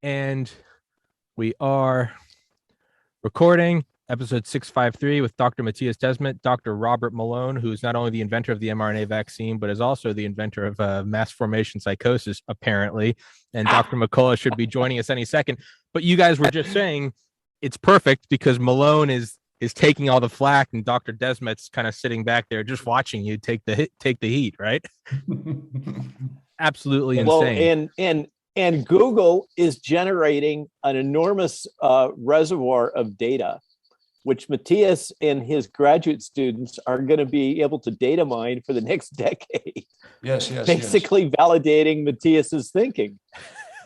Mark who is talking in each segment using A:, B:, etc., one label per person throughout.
A: And we are recording episode 653 with Dr. Matthias Desmet, Dr. Robert Malone, who is not only the inventor of the mRNA vaccine, but is also the inventor of mass formation psychosis, apparently. And Dr. McCullough should be joining us any second. But you guys were just saying it's perfect because Malone is taking all the flack and Dr. Desmet's kind of sitting back there just watching you take the heat, right? Absolutely insane.
B: Well, and Google is generating an enormous reservoir of data, which Matthias and his graduate students are going to be able to data mine for the next decade.
C: Yes.
B: Basically validating Matthias's thinking.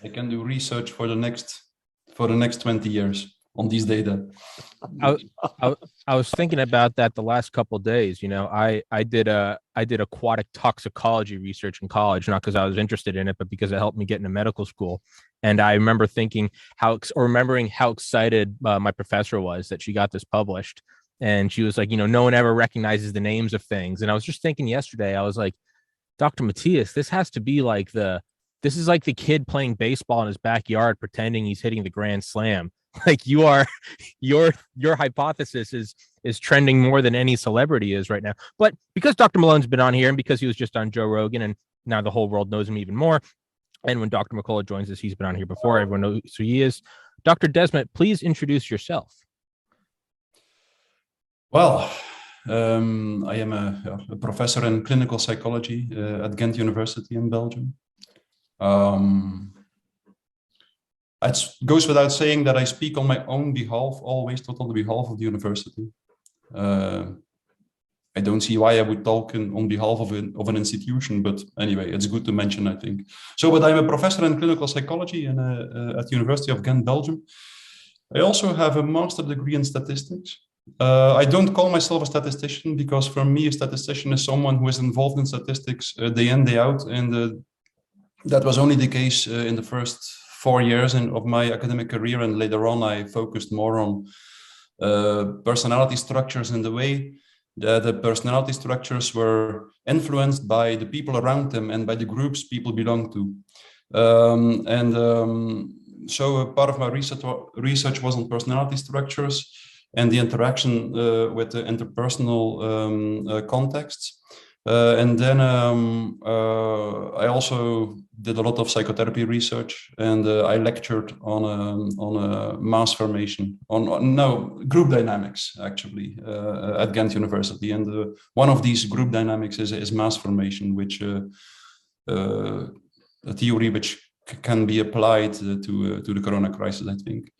C: They can do research for the next 20 years on these data.
A: I was thinking about that the last couple of days. You know, I did aquatic toxicology research in college, not because I was interested in it, but because it helped me get into medical school. And I remember remembering how excited my professor was that she got this published. And she was like, you know, no one ever recognizes the names of things. And I was just thinking yesterday, I was like, Dr. Matthias, this is like the kid playing baseball in his backyard, pretending he's hitting the grand slam. Like your hypothesis is trending more than any celebrity is right now. But because Dr. Malone's been on here and because he was just on Joe Rogan and now the whole world knows him even more. And when Dr. McCullough joins us, he's been on here before. Everyone knows who he is. Dr. Desmet, please introduce yourself.
C: Well, I am a professor in clinical psychology at Ghent University in Belgium. It goes without saying that I speak on my own behalf, always not on the behalf of the university. I don't see why I would talk on behalf of an institution, but anyway, it's good to mention, I think. But I'm a professor in clinical psychology at the University of Ghent, Belgium. I also have a master's degree in statistics. I don't call myself a statistician because for me, a statistician is someone who is involved in statistics day in, day out. And that was only the case in the first 4 years of my academic career, and later on I focused more on personality structures in the way that the personality structures were influenced by the people around them and by the groups people belong to. So part of my research was on personality structures and the interaction with the interpersonal contexts. And then I also did a lot of psychotherapy research, and I lectured on mass formation, group dynamics actually at Ghent University. And one of these group dynamics is mass formation, which a theory which can be applied to the Corona crisis, I think.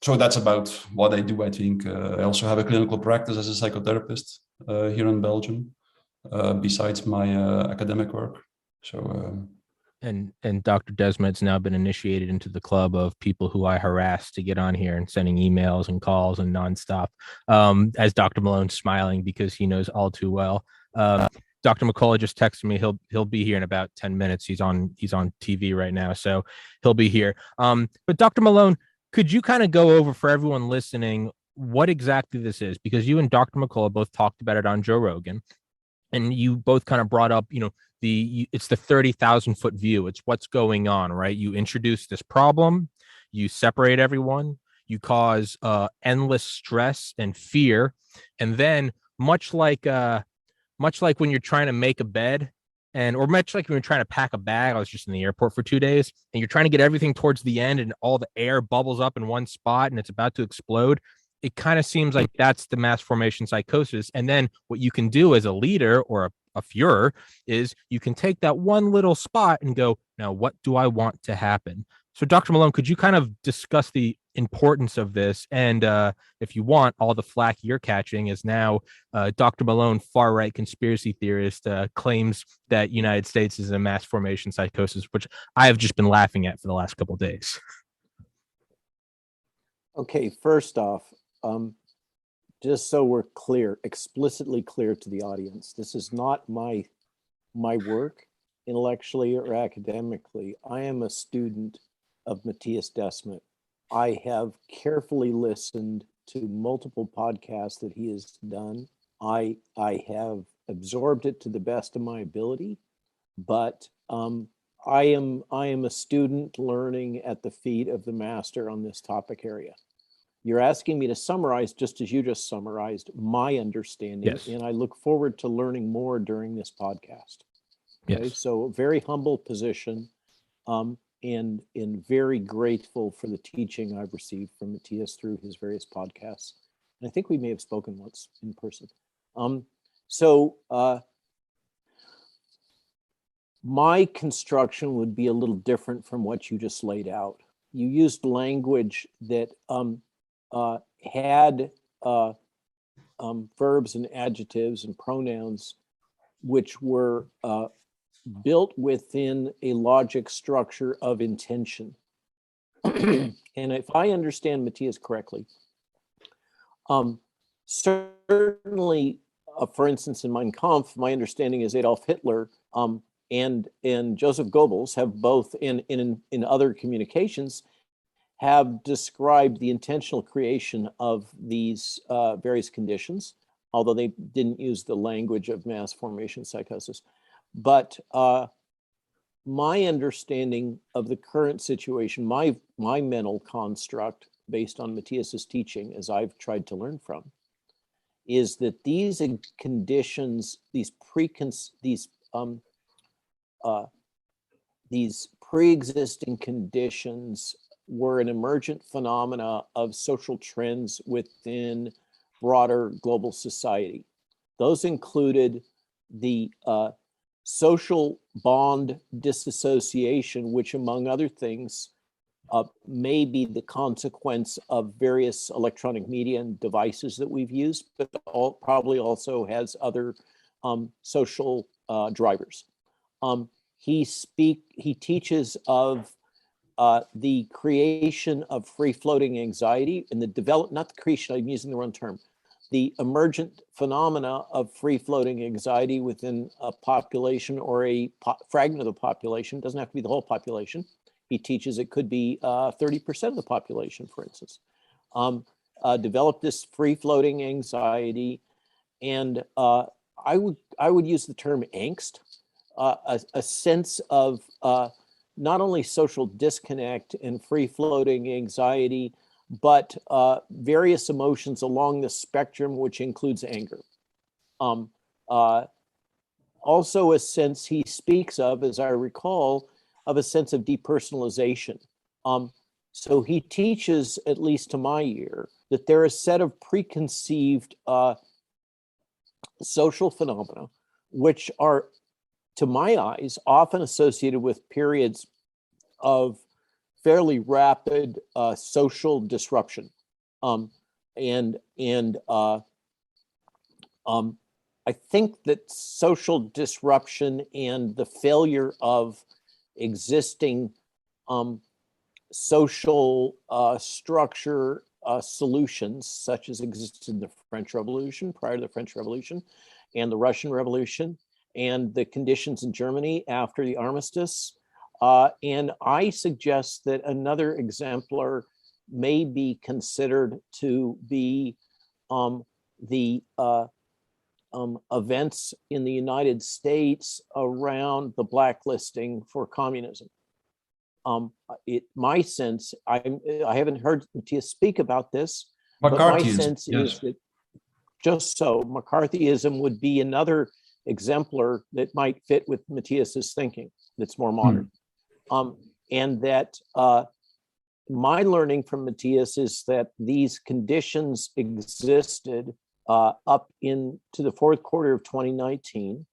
C: So that's about what I do, I think. I also have a clinical practice as a psychotherapist here in Belgium, besides my academic work.
A: And Dr. Desmet's now been initiated into the club of people who I harass to get on here and sending emails and calls and nonstop. As Dr. Malone's smiling because he knows all too well. Dr. McCullough just texted me. He'll be here in about 10 minutes. He's on TV right now, so he'll be here. But Dr. Malone, could you kind of go over for everyone listening what exactly this is? Because you and Dr. McCullough both talked about it on Joe Rogan, and you both kind of brought up, you know, it's the 30,000-foot view. It's what's going on, right? You introduce this problem, you separate everyone, you cause endless stress and fear, and then much like when you're trying to make a bed. Or much like when you're trying to pack a bag, I was just in the airport for 2 days, and you're trying to get everything towards the end, and all the air bubbles up in one spot, and it's about to explode. It kind of seems like that's the mass formation psychosis. And then what you can do as a leader or a Führer is you can take that one little spot and go, now, what do I want to happen? So, Dr. Malone, could you kind of discuss the importance of this? And if you want, all the flack you're catching is now Dr. Malone, far-right conspiracy theorist, claims that United States is a mass formation psychosis, which I have just been laughing at for the last couple of days.
B: Okay, first off, just so we're clear, explicitly clear to the audience, this is not my work intellectually or academically. I am a student of Matthias Desmet. I have carefully listened to multiple podcasts that he has done. I have absorbed it to the best of my ability, but I am a student learning at the feet of the master on this topic area. You're asking me to summarize, just as you just summarized, my understanding,
A: Yes.
B: and I look forward to learning more during this podcast. Okay,
A: Yes.
B: so a very humble position, and very grateful for the teaching I've received from Matthias through his various podcasts. And I think we may have spoken once in person. So my construction would be a little different from what you just laid out. You used language that had verbs and adjectives and pronouns which were built within a logic structure of intention. And if I understand Matthias correctly, certainly, for instance, in Mein Kampf, my understanding is Adolf Hitler and Joseph Goebbels have both in other communications have described the intentional creation of these various conditions, although they didn't use the language of mass formation psychosis. But my understanding of the current situation, my mental construct based on Matthias's teaching, as I've tried to learn from, is that these conditions, these pre-existing conditions were an emergent phenomena of social trends within broader global society. Those included the social bond disassociation, which among other things may be the consequence of various electronic media and devices that we've used, but probably also has other social drivers. He teaches of the creation of free-floating anxiety and not the creation, I'm using the wrong term, the emergent phenomena of free-floating anxiety within a population or a fragment of the population. It doesn't have to be the whole population. He teaches it could be 30% of the population, for instance. Develop this free-floating anxiety, and I would use the term angst, a sense of not only social disconnect and free-floating anxiety, but various emotions along the spectrum, which includes anger. Also a sense he speaks of, as I recall, of a sense of depersonalization. So he teaches, at least to my ear, that there are a set of preconceived social phenomena, which are, to my eyes, often associated with periods of fairly rapid social disruption. I think that social disruption and the failure of existing social structure solutions, such as existed in the French Revolution, prior to the French Revolution, and the Russian Revolution, and the conditions in Germany after the armistice. And I suggest that another exemplar may be considered to be the events in the United States around the blacklisting for communism. My sense, I haven't heard Matthias speak about this, but my sense is that just so McCarthyism would be another exemplar that might fit with Matthias's thinking that's more modern. And that my learning from Matthias is that these conditions existed up into the fourth quarter of 2019,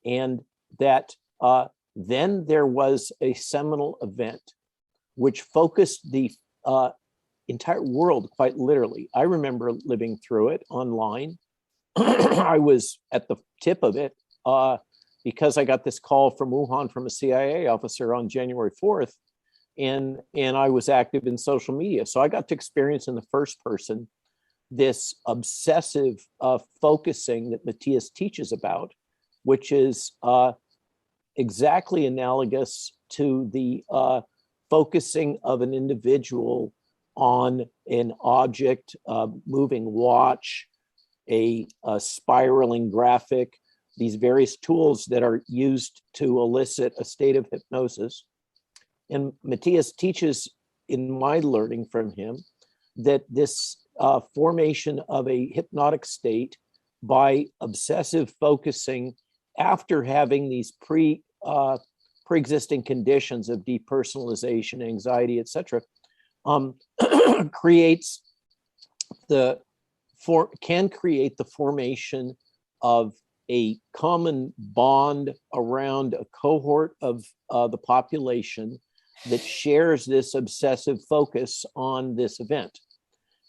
B: and that then there was a seminal event which focused the entire world quite literally. I remember living through it online. I was at the tip of it because I got this call from Wuhan from a CIA officer on January 4th, and I was active in social media. So I got to experience in the first person this obsessive focusing that Matthias teaches about, which is exactly analogous to the focusing of an individual on an object, moving watch, a spiraling graphic, these various tools that are used to elicit a state of hypnosis. And Matthias teaches in my learning from him that this formation of a hypnotic state by obsessive focusing after having these pre-existing conditions of depersonalization, anxiety, etc., can create the formation of a common bond around a cohort of the population that shares this obsessive focus on this event.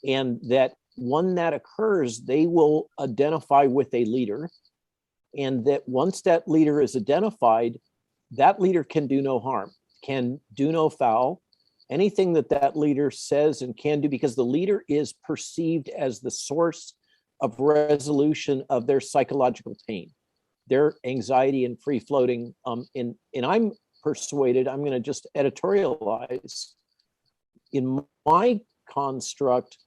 B: And that when that occurs, they will identify with a leader. And that once that leader is identified, that leader can do no harm, can do no foul. Anything that that leader says and can do, because the leader is perceived as the source of resolution of their psychological pain, their anxiety and free floating. And I'm persuaded, I'm going to just editorialize, in my construct,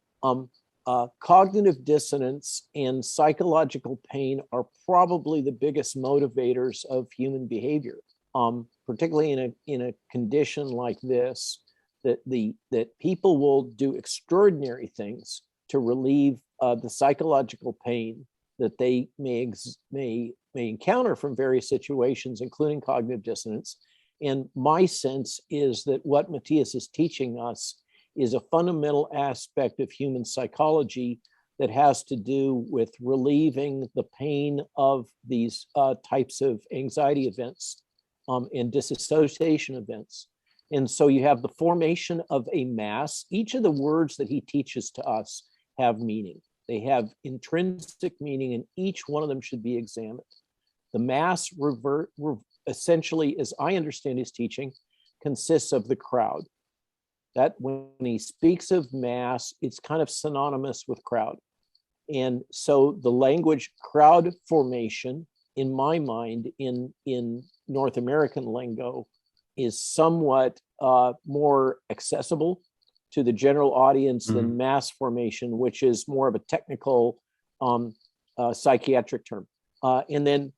B: cognitive dissonance and psychological pain are probably the biggest motivators of human behavior, particularly in a condition like this, that people will do extraordinary things to relieve the psychological pain that they may encounter from various situations, including cognitive dissonance. And my sense is that what Matthias is teaching us is a fundamental aspect of human psychology that has to do with relieving the pain of these types of anxiety events and disassociation events. And so you have the formation of a mass. Each of the words that he teaches to us have meaning. They have intrinsic meaning, and each one of them should be examined. The mass essentially, as I understand his teaching, consists of the crowd. That when he speaks of mass, it's kind of synonymous with crowd. And so the language crowd formation, in my mind, in North American lingo, is somewhat more accessible to the general audience than mass formation, which is more of a technical psychiatric term. And then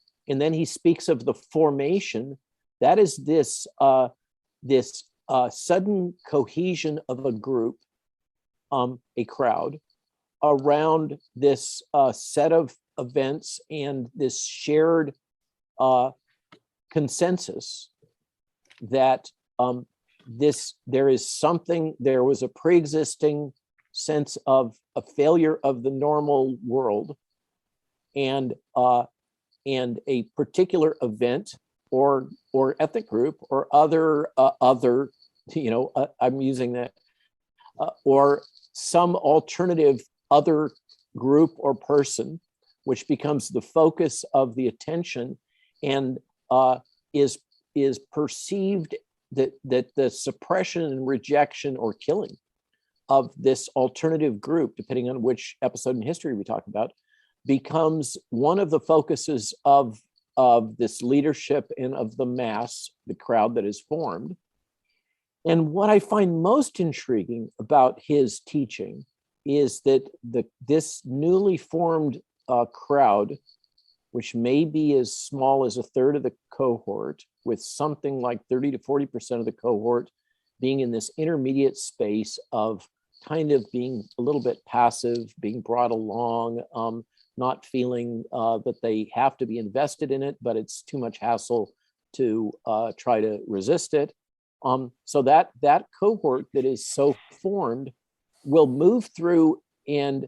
B: he speaks of the formation. That is this sudden cohesion of a group, a crowd, around this set of events and this shared consensus that there was a pre-existing sense of a failure of the normal world, and a particular event or ethnic group or other I'm using that or some alternative other group or person, which becomes the focus of the attention and is perceived that the suppression and rejection or killing of this alternative group, depending on which episode in history we talk about, becomes one of the focuses of this leadership and of the mass, the crowd that is formed. And what I find most intriguing about his teaching is that this newly formed crowd, which may be as small as a third of the cohort, with something like 30 to 40% of the cohort being in this intermediate space of kind of being a little bit passive, being brought along, not feeling that they have to be invested in it, but it's too much hassle to try to resist it. So that cohort that is so formed will move through, and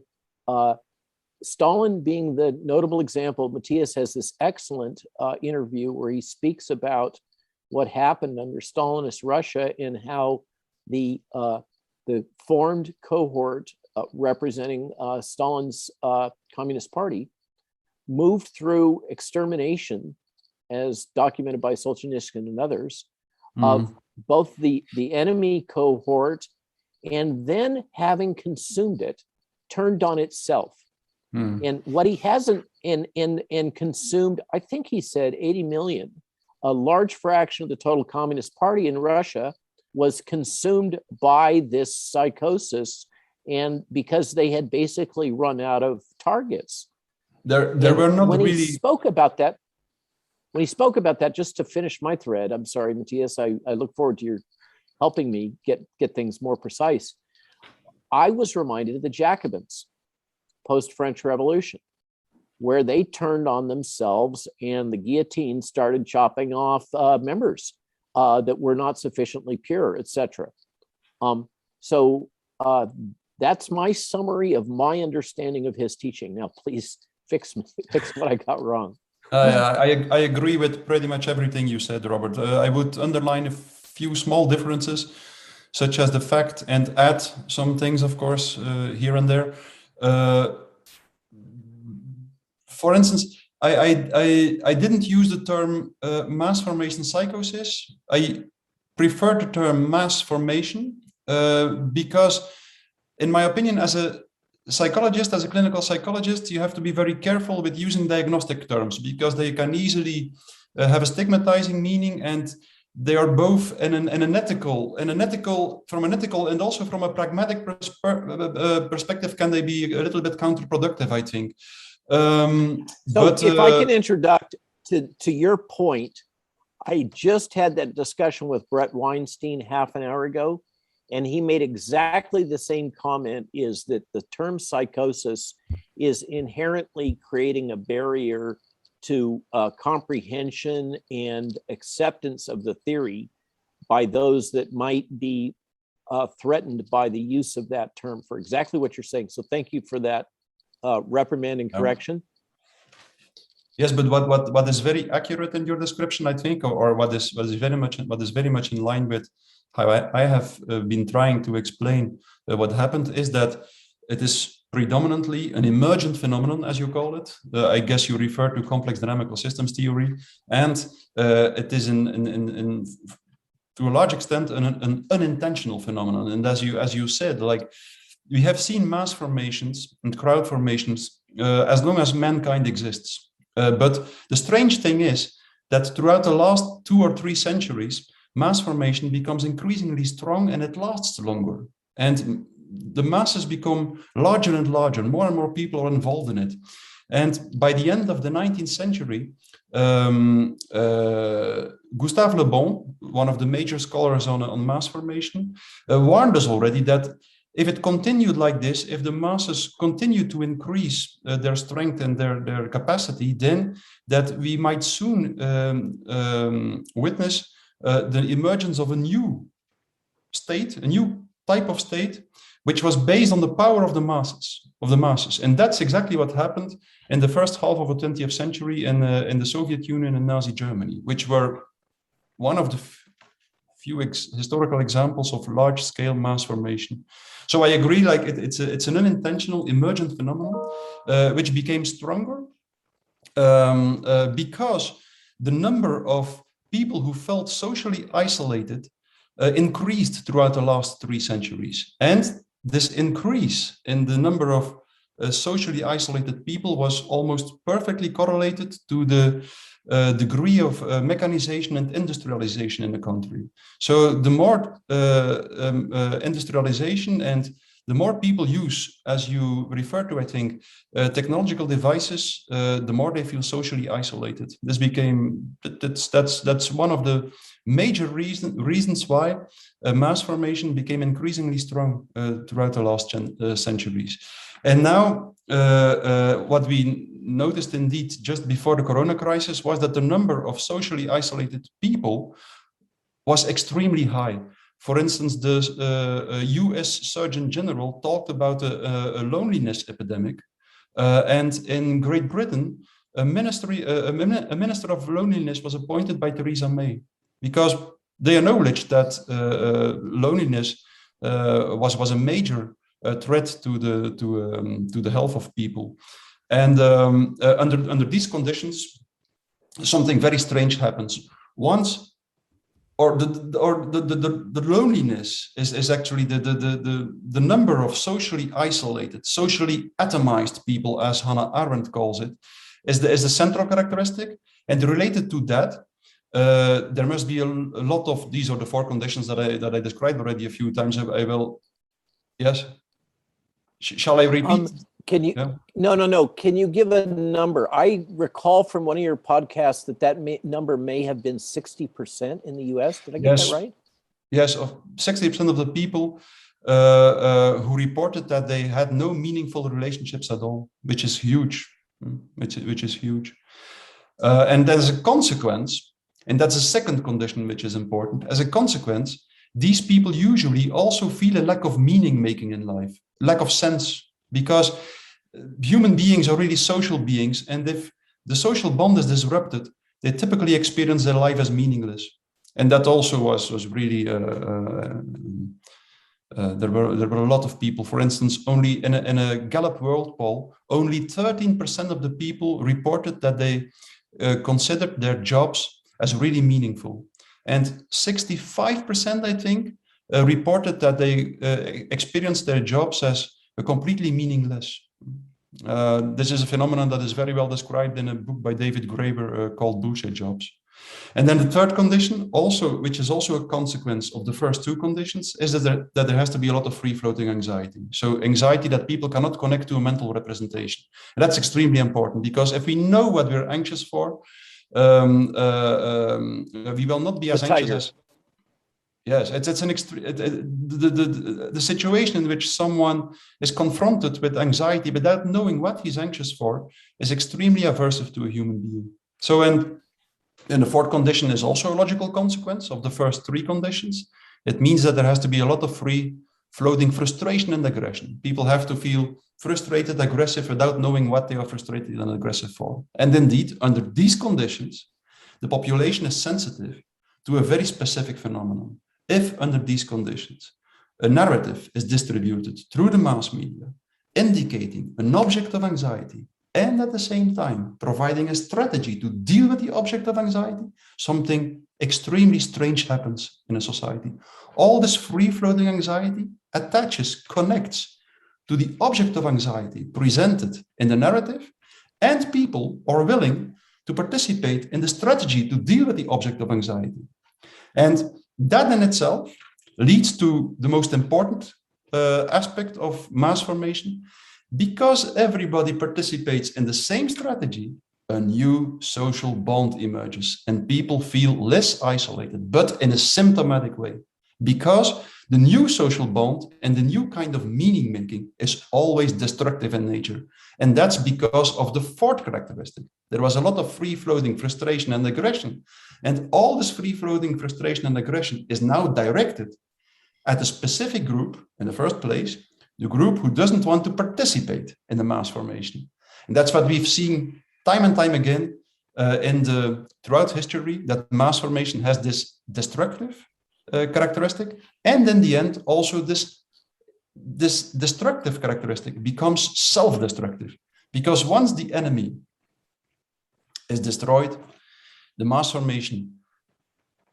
B: Stalin being the notable example. Matthias has this excellent interview where he speaks about what happened under Stalinist Russia and how the formed cohort representing Stalin's Communist Party moved through extermination, as documented by Solzhenitsyn and others, of both the enemy cohort, and then, having consumed it, turned on itself. And what he hasn't and consumed, I think he said 80 million, a large fraction of the total Communist Party in Russia was consumed by this psychosis, and because they had basically run out of targets.
C: There were not
B: when
C: really.
B: he spoke about that, when he spoke about that, just to finish my thread, I'm sorry, Matthias, I look forward to your helping me get things more precise. I was reminded of the Jacobins post-French Revolution, where they turned on themselves and the guillotine started chopping off members that were not sufficiently pure, etc. So that's my summary of my understanding of his teaching. Now, please fix what I got wrong.
C: I agree with pretty much everything you said, Robert. I would underline a few small differences, such as the fact, and add some things, of course, here and there. For instance, I didn't use the term mass formation psychosis. I prefer the term mass formation because, in my opinion, as a psychologist, as a clinical psychologist, you have to be very careful with using diagnostic terms because they can easily have a stigmatizing meaning, and they are both from an ethical and also from a pragmatic perspective, can they be a little bit counterproductive, I think.
B: But if I can introduce to your point, I just had that discussion with Brett Weinstein half an hour ago, and he made exactly the same comment, is that the term psychosis is inherently creating a barrier to comprehension and acceptance of the theory by those that might be threatened by the use of that term for exactly what you're saying. So thank you for that reprimand and correction.
C: Yes, but what is very accurate in your description, I think, or what is very much in line with how I have been trying to explain what happened, is that it is predominantly an emergent phenomenon, as you call it. I guess you refer to complex dynamical systems theory, and it is to a large extent an unintentional phenomenon. And as you said, like, we have seen mass formations and crowd formations as long as mankind exists. But the strange thing is that throughout the last 2 or 3 centuries, mass formation becomes increasingly strong and it lasts longer. And the masses become larger and larger, more and more people are involved in it. And by the end of the 19th century, Gustave Le Bon, one of the major scholars on mass formation, warned us already that if it continued like this, if the masses continue to increase their strength and their capacity, then that we might soon witness the emergence of a new state, a new type of state, which was based on the power of the masses. And that's exactly what happened in the first half of the 20th century in the Soviet Union and Nazi Germany, which were one of the few historical examples of large-scale mass formation. So I agree, like it's an unintentional emergent phenomenon, which became stronger because the number of people who felt socially isolated increased throughout the last 3 centuries. And this increase in the number of socially isolated people was almost perfectly correlated to the degree of mechanization and industrialization in the country. So the more industrialization and the more people use, as you refer to, I think, technological devices, the more they feel socially isolated. This became, that's one of the major reasons why mass formation became increasingly strong throughout the last centuries. And now what we noticed indeed just before the corona crisis was that the number of socially isolated people was extremely high. For instance, the US Surgeon General talked about a loneliness epidemic. And in Great Britain, a minister of loneliness was appointed by Theresa May, because they acknowledged that loneliness was a major threat to the health of people. And under these conditions, something very strange happens. The loneliness is actually the number of socially isolated, socially atomized people, as Hannah Arendt calls it, is the central characteristic. And related to that, there must be a lot of, these are the 4 conditions that I described already a few times. I will, yes. Shall I repeat?
B: Can you,
C: Yeah.
B: no. Can you give a number? I recall from one of your podcasts that number may have been 60% in the US. Did I get that right?
C: Yes, of 60% of the people who reported that they had no meaningful relationships at all, which is huge, which is huge. And as a consequence, and that's a second condition which is important, as a consequence, these people usually also feel a lack of meaning making in life, lack of sense, because human beings are really social beings. And if the social bond is disrupted, they typically experience their life as meaningless. And that also was really, there were a lot of people, for instance, only in a Gallup World Poll, only 13% of the people reported that they considered their jobs as really meaningful. And 65%, I think, reported that they experienced their jobs as completely meaningless. This is a phenomenon that is very well described in a book by David Graeber called bullshit jobs. And then the third condition, also, which is also a consequence of the first two conditions, is that there has to be a lot of free-floating anxiety. So anxiety that people cannot connect to a mental representation. And that's extremely important, because if we know what we're anxious for, we will not be as anxious as... Yes, it's an extreme. The situation in which someone is confronted with anxiety without knowing what he's anxious for is extremely aversive to a human being. So, and the fourth condition is also a logical consequence of the first three conditions. It means that there has to be a lot of free floating frustration and aggression. People have to feel frustrated, aggressive, without knowing what they are frustrated and aggressive for. And indeed, under these conditions, the population is sensitive to a very specific phenomenon. If under these conditions, a narrative is distributed through the mass media, indicating an object of anxiety, and at the same time providing a strategy to deal with the object of anxiety, something extremely strange happens in a society. All this free-floating anxiety attaches, connects to the object of anxiety presented in the narrative, and people are willing to participate in the strategy to deal with the object of anxiety. And that in itself leads to the most important aspect of mass formation. Because everybody participates in the same strategy, a new social bond emerges and people feel less isolated, but in a symptomatic way. Because the new social bond and the new kind of meaning making is always destructive in nature. And that's because of the fourth characteristic. There was a lot of free-floating frustration and aggression. And all this free-floating frustration and aggression is now directed at a specific group in the first place, the group who doesn't want to participate in the mass formation. And that's what we've seen time and time again throughout history, that mass formation has this destructive characteristic. And in the end, also this destructive characteristic becomes self-destructive. Because once the enemy is destroyed, the mass formation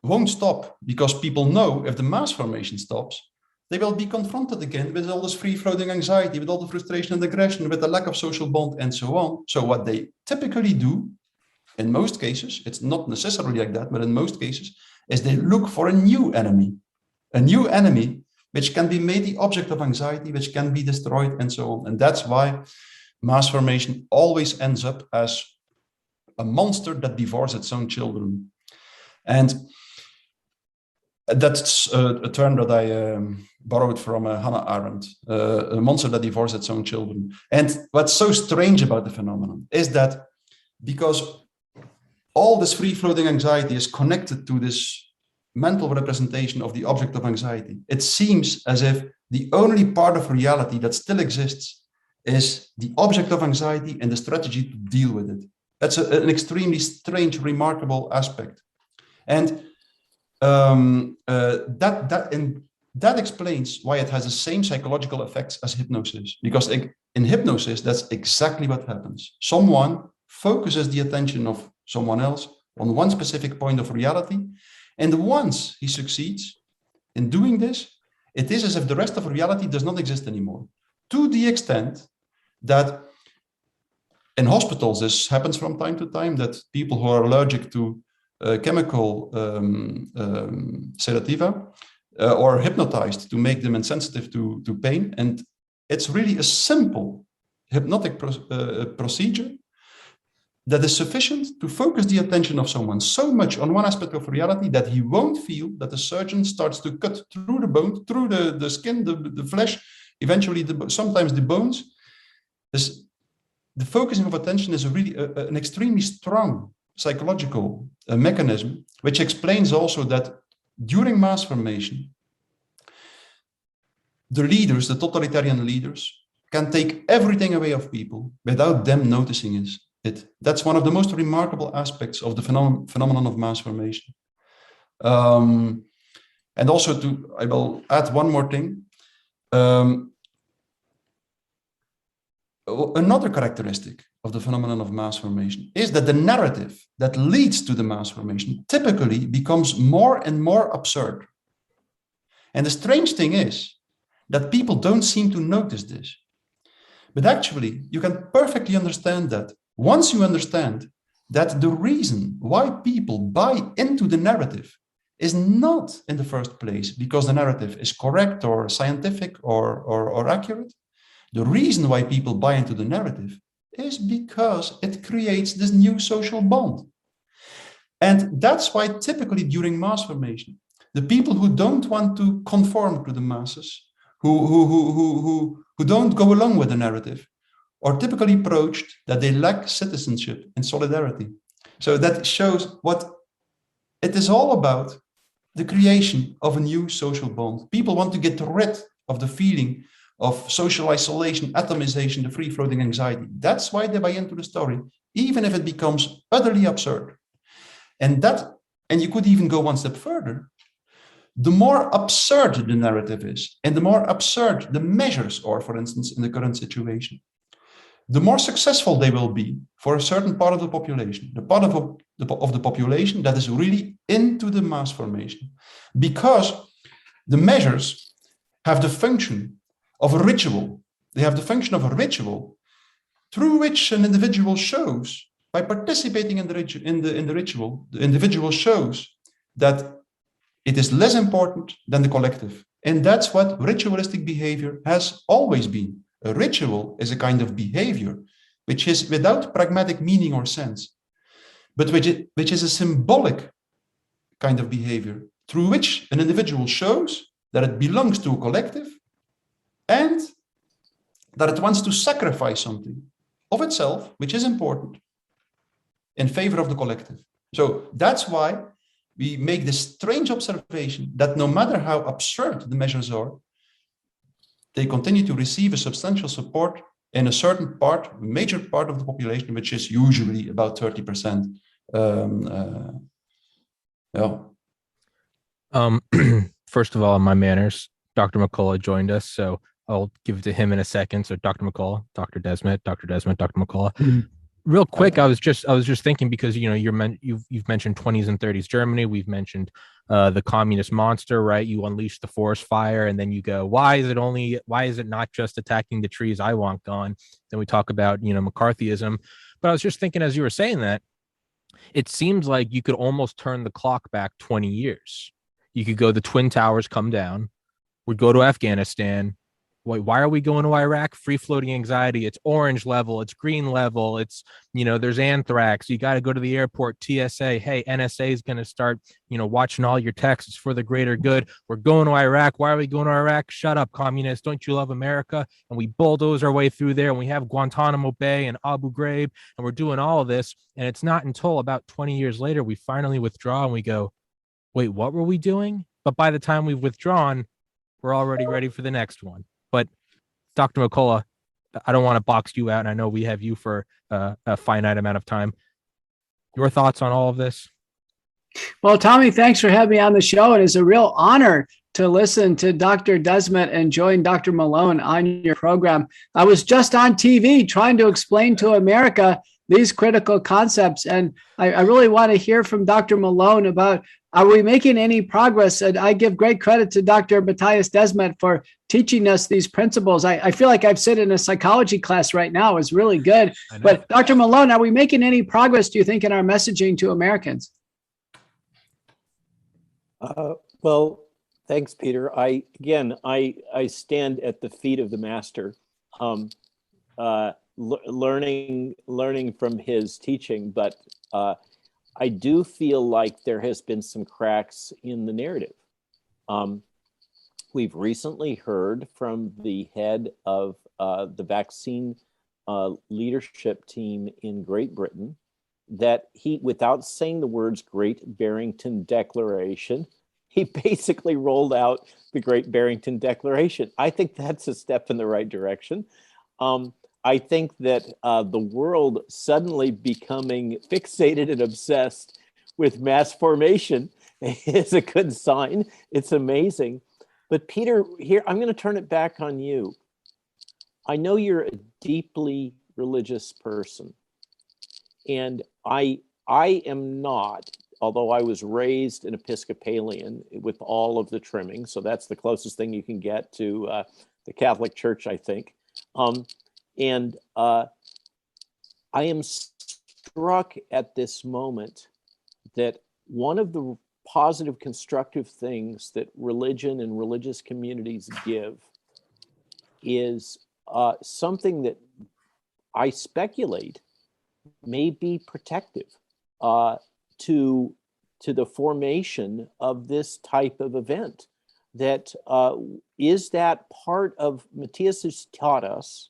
C: won't stop, because people know if the mass formation stops, they will be confronted again with all this free-floating anxiety, with all the frustration and aggression, with the lack of social bond, and so on. So what they typically do, in most cases, it's not necessarily like that, but in most cases, is they look for a new enemy which can be made the object of anxiety, which can be destroyed, and so on. And that's why mass formation always ends up as a monster that devours its own children. And that's a term that I borrowed from Hannah Arendt, a monster that devours its own children. And what's so strange about the phenomenon is that because all this free-floating anxiety is connected to this mental representation of the object of anxiety, it seems as if the only part of reality that still exists is the object of anxiety and the strategy to deal with it. That's an extremely strange, remarkable aspect. And that explains why it has the same psychological effects as hypnosis, because in hypnosis, that's exactly what happens. Someone focuses the attention of someone else on one specific point of reality, and once he succeeds in doing this, it is as if the rest of reality does not exist anymore, to the extent that in hospitals, this happens from time to time, that people who are allergic to chemical sedativa or hypnotized to make them insensitive to pain. And it's really a simple hypnotic procedure that is sufficient to focus the attention of someone so much on one aspect of reality that he won't feel that the surgeon starts to cut through the bone, through the skin, the flesh, eventually sometimes the bones. The focusing of attention is an extremely strong psychological mechanism, which explains also that during mass formation, the leaders, the totalitarian leaders, can take everything away of people without them noticing it. That's one of the most remarkable aspects of the phenomenon of mass formation. And also I will add one more thing. Another characteristic of the phenomenon of mass formation is that the narrative that leads to the mass formation typically becomes more and more absurd. And the strange thing is that people don't seem to notice this. But actually, you can perfectly understand that once you understand that the reason why people buy into the narrative is not in the first place because the narrative is correct or scientific or accurate. The reason why people buy into the narrative is because it creates this new social bond. And that's why typically during mass formation, the people who don't want to conform to the masses, who don't go along with the narrative, are typically approached that they lack citizenship and solidarity. So that shows what it is all about, the creation of a new social bond. People want to get rid of the feeling of social isolation, atomization, the free-floating anxiety. That's why they buy into the story, even if it becomes utterly absurd. And you could even go one step further. The more absurd the narrative is, and the more absurd the measures are, for instance, in the current situation, the more successful they will be for a certain part of the population, the part of the population that is really into the mass formation. Because the measures have the function of a ritual. They have the function of a ritual through which an individual shows, by participating in the ritual, the individual shows that it is less important than the collective. And that's what ritualistic behavior has always been. A ritual is a kind of behavior which is without pragmatic meaning or sense, but which is a symbolic kind of behavior through which an individual shows that it belongs to a collective and that it wants to sacrifice something of itself, which is important, in favor of the collective. So that's why we make this strange observation that no matter how absurd the measures are, they continue to receive a substantial support in a certain part, major part of the population, which is usually about 30%.
A: First of all, my manners, Dr. McCullough joined us, so I'll give it to him in a second. So Dr. McCullough, Dr. Desmet, Dr. McCullough. Mm-hmm. Real quick, I was just thinking, because you've mentioned 20s and 30s Germany. We've mentioned the communist monster, right? You unleash the forest fire, and then you go, why is it not just attacking the trees I want gone? Then we talk about McCarthyism. But I was just thinking, as you were saying that, it seems like you could almost turn the clock back 20 years. You could go, the Twin Towers come down, we'd go to Afghanistan. Why are we going to Iraq? Free floating anxiety. It's orange level. It's green level. It's, there's anthrax. You got to go to the airport, TSA. Hey, NSA is going to start, watching all your texts for the greater good. We're going to Iraq. Why are we going to Iraq? Shut up, communists. Don't you love America? And we bulldoze our way through there, and we have Guantanamo Bay and Abu Ghraib, and we're doing all of this. And it's not until about 20 years later, we finally withdraw and we go, wait, what were we doing? But by the time we've withdrawn, we're already ready for the next one. But Dr. McCullough, I don't want to box you out, and I know we have you for a finite amount of time. Your thoughts on all of this?
D: Well, Tommy, thanks for having me on the show. It is a real honor to listen to Dr. Desmet and join Dr. Malone on your program. I was just on TV trying to explain to America these critical concepts, and I really want to hear from Dr. Malone about, are we making any progress? And I give great credit to Dr. Matthias Desmet for teaching us these principles. I feel like I've sit in a psychology class right now. It's really good. But Dr. Malone, are we making any progress, do you think, in our messaging to Americans?
B: Well, thanks, Peter. I stand at the feet of the master. learning from his teaching, but I do feel like there has been some cracks in the narrative. We've recently heard from the head of the vaccine leadership team in Great Britain that he, without saying the words Great Barrington Declaration, he basically rolled out the Great Barrington Declaration. I think that's a step in the right direction. I think that the world suddenly becoming fixated and obsessed with mass formation is a good sign. It's amazing. But Peter, here, I'm going to turn it back on you. I know you're a deeply religious person, and I am not, although I was raised an Episcopalian with all of the trimmings, so that's the closest thing you can get to the Catholic Church, I think. And I am struck at this moment that one of the positive, constructive things that religion and religious communities give is something that I speculate may be protective to the formation of this type of event. That is that part of, Matthias has taught us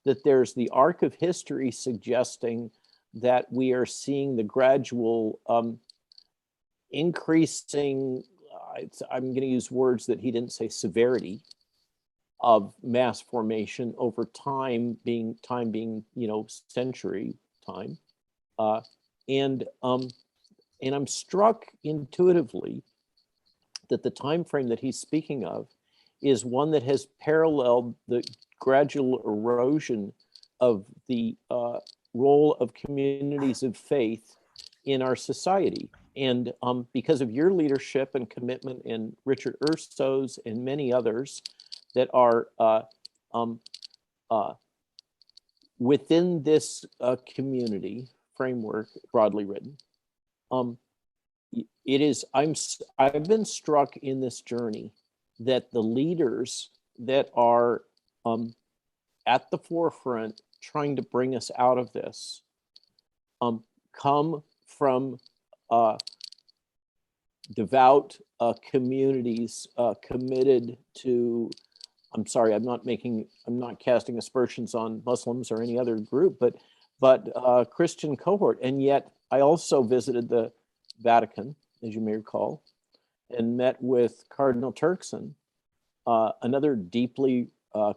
B: that there's the arc of history suggesting that we are seeing the gradual increasing, I'm going to use words that he didn't say, severity of mass formation over time being century time, and I'm struck intuitively that the time frame that he's speaking of is one that has paralleled the gradual erosion of the role of communities of faith in our society. And because of your leadership and commitment, and Richard Urso's and many others that are within this community framework, broadly written, I've been struck in this journey that the leaders that are at the forefront trying to bring us out of this come from devout communities committed to, I'm sorry, I'm not casting aspersions on Muslims or any other group, but Christian cohort. And yet I also visited the Vatican, as you may recall, and met with Cardinal Turkson, another deeply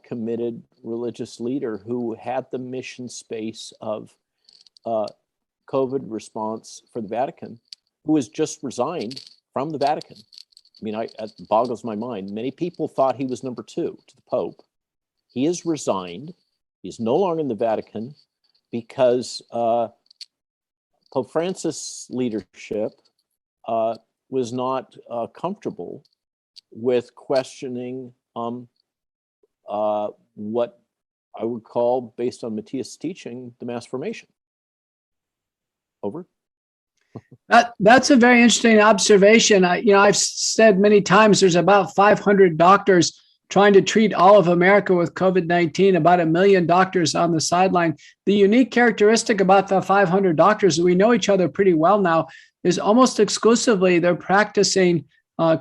B: committed religious leader who had the mission space of COVID response for the Vatican, who has just resigned from the Vatican. I mean, it boggles my mind. Many people thought he was number 2 to the Pope. He has resigned. He's no longer in the Vatican because Pope Francis' leadership was not comfortable with questioning what I would call, based on Matthias' teaching, the mass formation. Over.
D: That's a very interesting observation. I've said many times there's about 500 doctors trying to treat all of America with COVID-19, about 1 million doctors on the sideline. The unique characteristic about the 500 doctors, we know each other pretty well now, is almost exclusively they're practicing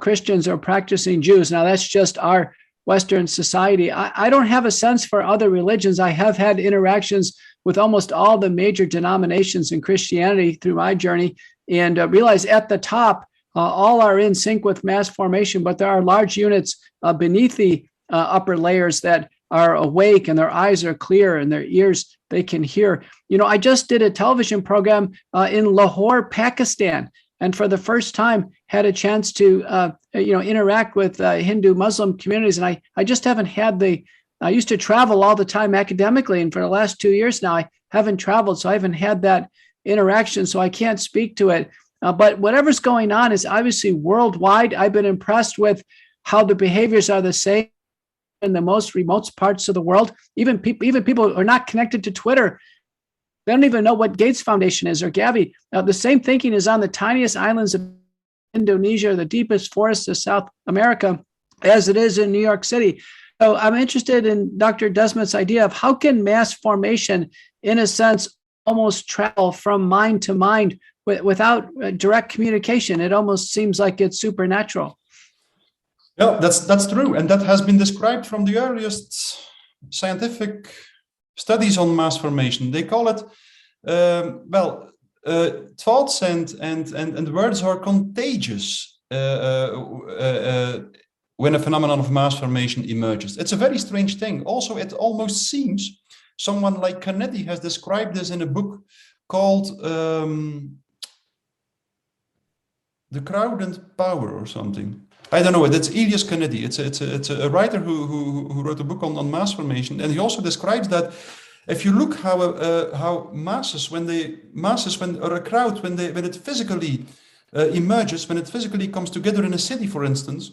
D: Christians or practicing Jews. Now, that's just our Western society. I don't have a sense for other religions. I have had interactions with almost all the major denominations in Christianity through my journey, and realize at the top, all are in sync with mass formation, but there are large units beneath the upper layers that are awake and their eyes are clear and their ears, they can hear. I just did a television program in Lahore, Pakistan, and for the first time had a chance to interact with Hindu Muslim communities. And I just haven't had I used to travel all the time academically, and for the last 2 years now, I haven't traveled, so I haven't had that interaction, so I can't speak to it. But whatever's going on is obviously worldwide. I've been impressed with how the behaviors are the same in the most remote parts of the world. Even people who are not connected to Twitter, they don't even know what Gates Foundation is or Gavi. The same thinking is on the tiniest islands of Indonesia, the deepest forests of South America, as it is in New York City. I'm interested in Dr. Desmet's idea of how can mass formation, in a sense, almost travel from mind to mind without direct communication. It almost seems like it's supernatural.
C: Yeah, that's true. And that has been described from the earliest scientific studies on mass formation. They call it, thoughts and words are contagious when a phenomenon of mass formation emerges. It's a very strange thing. Also, it almost seems someone like Canetti has described this in a book called The Crowd and Power or something. I don't know. It's Elias Canetti. It's a writer who wrote a book on mass formation, and he also describes that if you look how masses when a crowd when it physically emerges, when it physically comes together in a city, for instance,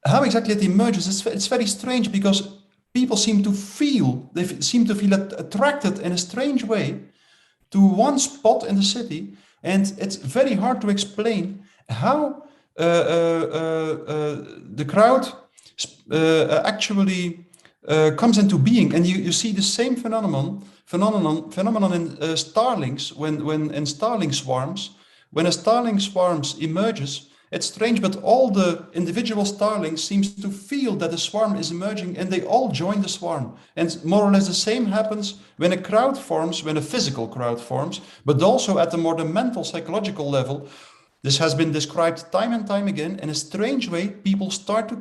C: how exactly it emerges, it's very strange because people seem to feel attracted in a strange way to one spot in the city, and it's very hard to explain how the crowd actually comes into being. And you see the same phenomenon in starlings when in starling swarms. When a starling swarms emerges, it's strange, but all the individual starlings seems to feel that the swarm is emerging, and they all join the swarm. And more or less the same happens when a crowd forms, when a physical crowd forms, but also at the more the mental, psychological level. This has been described time and time again. In a strange way, people start to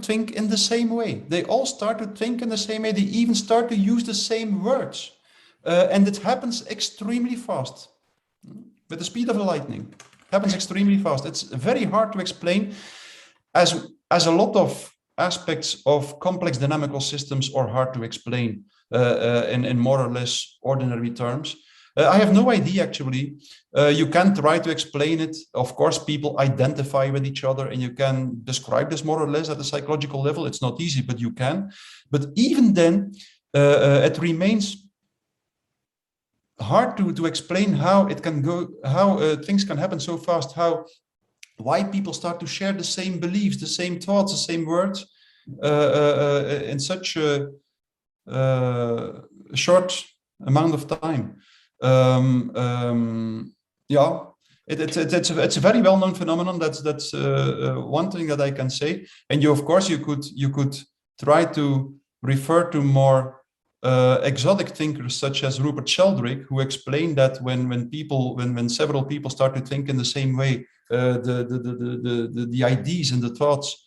C: think in the same way. They all start to think in the same way. They even start to use the same words. And it happens extremely fast, with the speed of the lightning. Happens extremely fast. It's very hard to explain, as a lot of aspects of complex dynamical systems are hard to explain in more or less ordinary terms. I have no idea, actually. You can try to explain it. Of course, people identify with each other, and you can describe this more or less at a psychological level. It's not easy, but you can. But even then, it remains hard to explain how it can go, how things can happen so fast, why people start to share the same beliefs, the same thoughts, the same words in such a short amount of time. It's a very well-known phenomenon. That's one thing that I can say. And you could try to refer to more exotic thinkers such as Rupert Sheldrake, who explained that when several people start to think in the same way, the ideas and the thoughts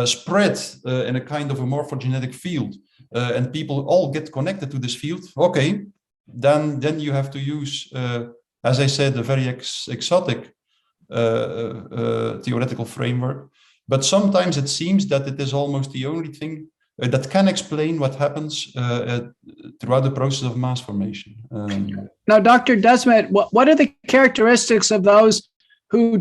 C: spread in a kind of a morphogenetic field, and people all get connected to this field. Okay, then you have to use, as I said, a very exotic theoretical framework. But sometimes it seems that it is almost the only thing that can explain what happens throughout the process of mass formation.
D: Now, Dr. Desmet, what are the characteristics of those who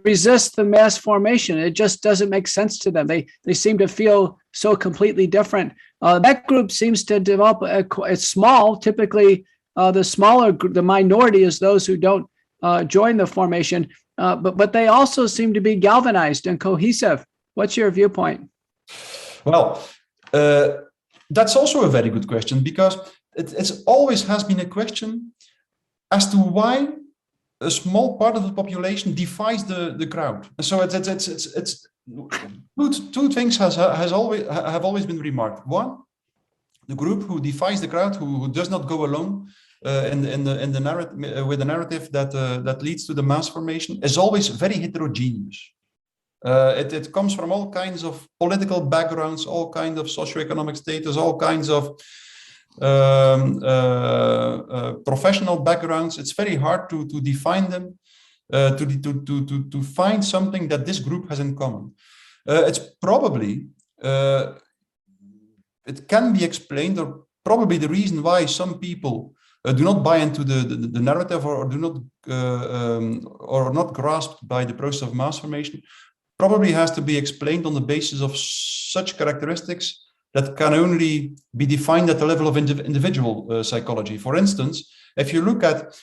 D: resist the mass formation? It just doesn't make sense to them. They seem to feel so completely different. That group seems to develop. It's small. Typically, the minority is those who don't join the formation. But they also seem to be galvanized and cohesive. What's your viewpoint?
C: Well, that's also a very good question, because it's always has been a question as to why a small part of the population defies the crowd. So it's two things have always been remarked. One, the group who defies the crowd, who does not go along in the narrative with the narrative that leads to the mass formation, is always very heterogeneous. It comes from all kinds of political backgrounds, all kinds of socioeconomic status, all kinds of professional backgrounds. It's very hard to define them, to find something that this group has in common. It's probably, it can be explained, or probably the reason why some people do not buy into the narrative, or do not or are not grasped by the process of mass formation, probably has to be explained on the basis of such characteristics that can only be defined at the level of individual psychology. For instance, if you look at,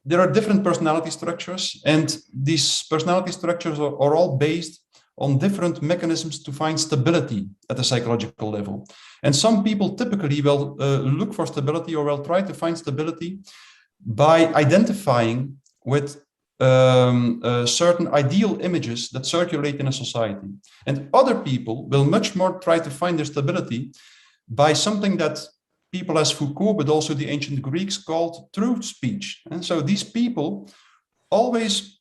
C: there are different personality structures, and these personality structures are all based on different mechanisms to find stability at the psychological level. And some people typically will look for stability or will try to find stability by identifying with certain ideal images that circulate in a society. And other people will much more try to find their stability by something that people as Foucault, but also the ancient Greeks, called truth speech. And so these people always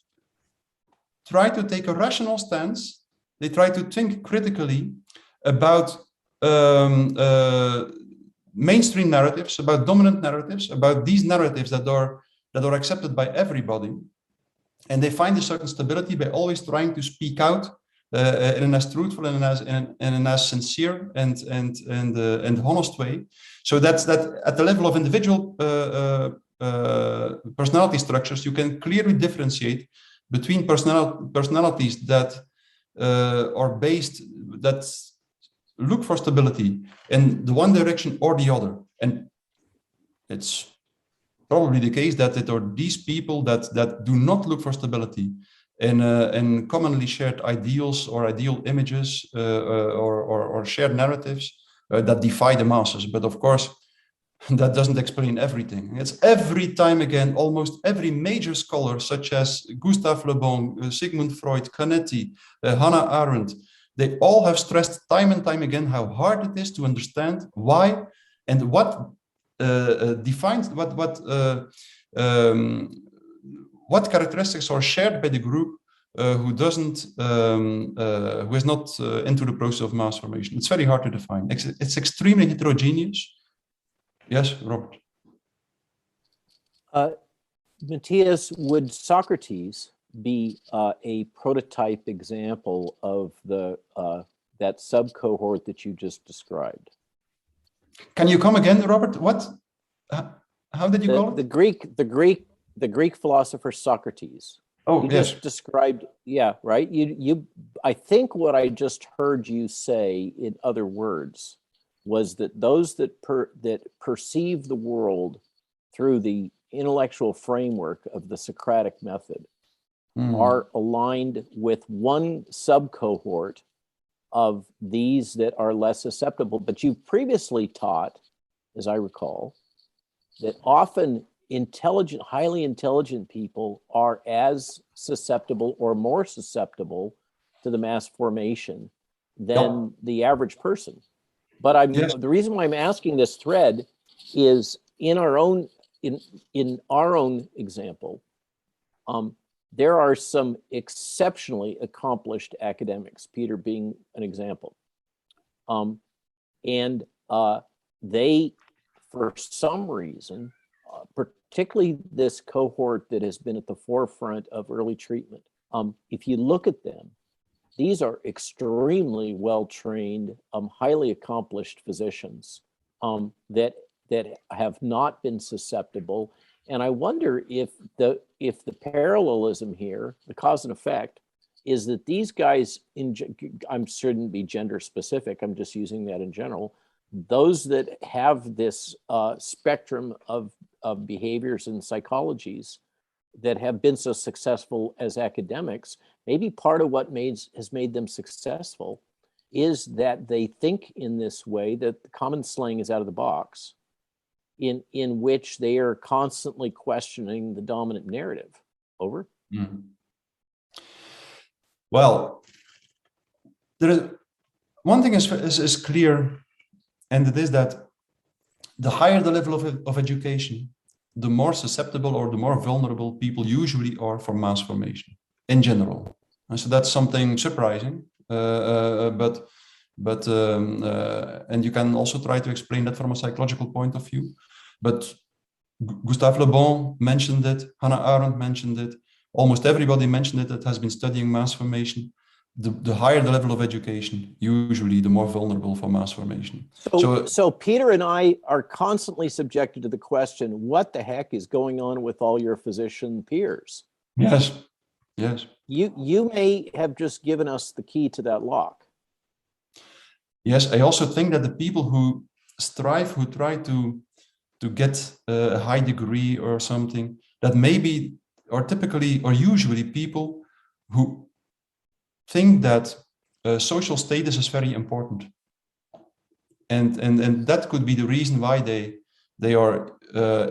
C: try to take a rational stance. They try to think critically about mainstream narratives, about dominant narratives, about these narratives that are accepted by everybody. And they find a certain stability by always trying to speak out in an as truthful and an as sincere and honest way. So that's that at the level of individual personality structures, you can clearly differentiate between personalities that are based, that look for stability in the one direction or the other. And it's probably the case that it are these people that do not look for stability in commonly shared ideals or ideal images or shared narratives that defy the masses. But of course, that doesn't explain everything. It's every time again, almost every major scholar, such as Gustave Le Bon, Sigmund Freud, Canetti, Hannah Arendt, they all have stressed time and time again how hard it is to understand why and what defines what characteristics are shared by the group who is not into the process of mass formation. It's very hard to define. It's extremely heterogeneous. Yes, Robert.
B: Matthias, would Socrates be a prototype example of the that sub-cohort that you just described?
C: Can you come again, Robert? What? How did you call it?
B: The Greek philosopher Socrates.
C: Oh,
B: you
C: yes.
B: just described, yeah, right. I think what I just heard you say, in other words, was that those that perceive the world through the intellectual framework of the Socratic method are aligned with one sub-cohort of these that are less susceptible. But you previously taught, as I recall, that often highly intelligent people are as susceptible or more susceptible to the mass formation than the average person. But the reason why I'm asking this thread is in our own example, there are some exceptionally accomplished academics, Peter being an example. And they, for some reason, particularly this cohort that has been at the forefront of early treatment, if you look at them, these are extremely well-trained, highly accomplished physicians that have not been susceptible. And I wonder if the parallelism here, the cause and effect, is that these guys, I shouldn't be gender specific, I'm just using that in general, those that have this spectrum of behaviors and psychologies that have been so successful as academics, maybe part of what has made them successful is that they think in this way, that the common slang is out of the box, in which they are constantly questioning the dominant narrative. Over.
C: Mm. Well, there is one thing is clear, and it is that the higher the level of education, the more susceptible or the more vulnerable people usually are for mass formation in general. And so that's something surprising, but and you can also try to explain that from a psychological point of view. But Gustave Le Bon mentioned it, Hannah Arendt mentioned it, almost everybody mentioned it that has been studying mass formation. The higher the level of education, usually the more vulnerable for mass formation.
B: So Peter and I are constantly subjected to the question, what the heck is going on with all your physician peers?
C: Yes.
B: You may have just given us the key to that lock.
C: Yes, I also think that the people who strive, who try to get a high degree or something, that maybe are typically or usually people who think that social status is very important. And that could be the reason why they are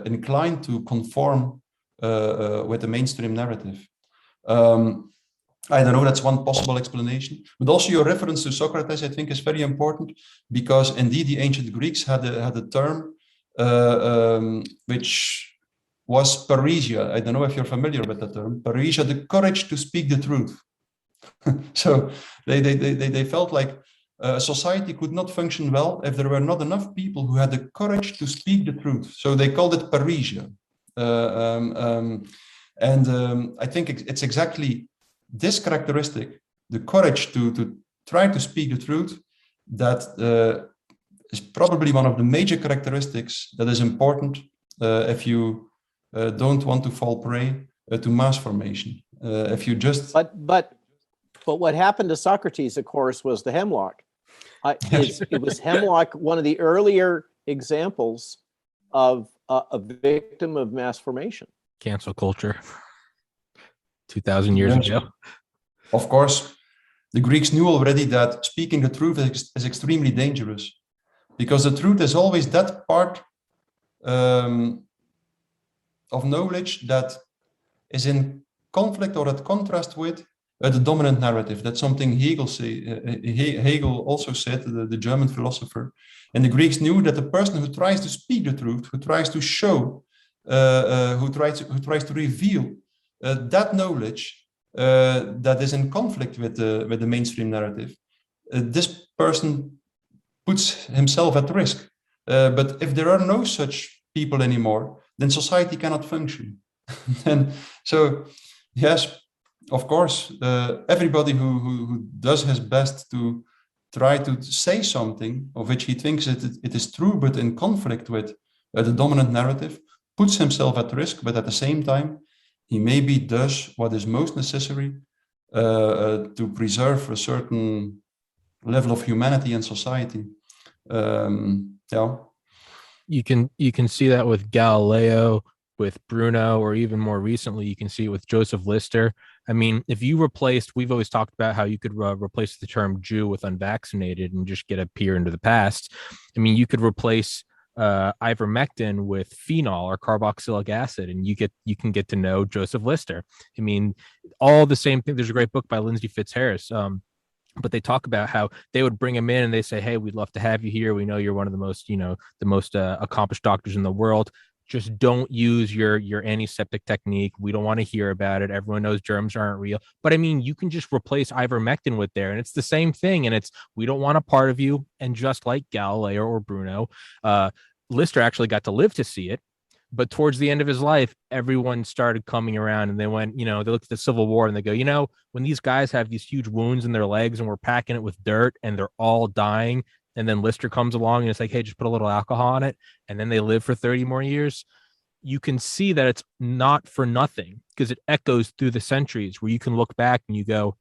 C: inclined to conform with the mainstream narrative. I don't know, that's one possible explanation. But also your reference to Socrates, I think, is very important, because indeed the ancient Greeks had a term which was parrhesia. I don't know if you're familiar with the term. Parrhesia, the courage to speak the truth. So they felt like society could not function well if there were not enough people who had the courage to speak the truth. So they called it parrhesia. I think it's exactly this characteristic, the courage to try to speak the truth, that is probably one of the major characteristics that is important if you don't want to fall prey to mass formation. If you just...
B: But what happened to Socrates, of course, was the hemlock. It was hemlock, one of the earlier examples of a victim of mass formation.
A: Cancel culture. 2,000 years ago.
C: Of course, the Greeks knew already that speaking the truth is extremely dangerous, because the truth is always that part of knowledge that is in conflict or at contrast with the dominant narrative. That's something Hegel also said, the German philosopher. And the Greeks knew that the person who tries to speak the truth, who tries to show, who tries to reveal that knowledge that is in conflict with the mainstream narrative, this person puts himself at risk. But if there are no such people anymore, then society cannot function. And so, yes, of course, everybody who does his best to try to say something of which he thinks it is true, but in conflict with the dominant narrative, puts himself at risk, but at the same time, he maybe does what is most necessary to preserve a certain level of humanity in society. Yeah.
A: You can see that with Galileo, with Bruno, or even more recently, you can see it with Joseph Lister. I mean, if you replaced, we've always talked about how you could replace the term Jew with unvaccinated and just get a peer into the past. I mean, you could replace ivermectin with phenol or carboxylic acid, and you can get to know Joseph Lister. I mean, all the same thing. There's a great book by Lindsay Fitzharris, but they talk about how they would bring him in and they say, hey, we'd love to have you here. We know you're one of the most accomplished doctors in the world. Just don't use your antiseptic technique. We don't want to hear about it. Everyone knows germs aren't real. But I mean, you can just replace ivermectin with there, and it's the same thing. And it's, we don't want a part of you. And just like Galileo or Bruno, Lister actually got to live to see it. But towards the end of his life, everyone started coming around, and they went, they looked at the Civil War and they go, when these guys have these huge wounds in their legs and we're packing it with dirt and they're all dying, and then Lister comes along and it's like, hey, just put a little alcohol on it, and then they live for 30 more years. You can see that it's not for nothing, because it echoes through the centuries, where you can look back and you go,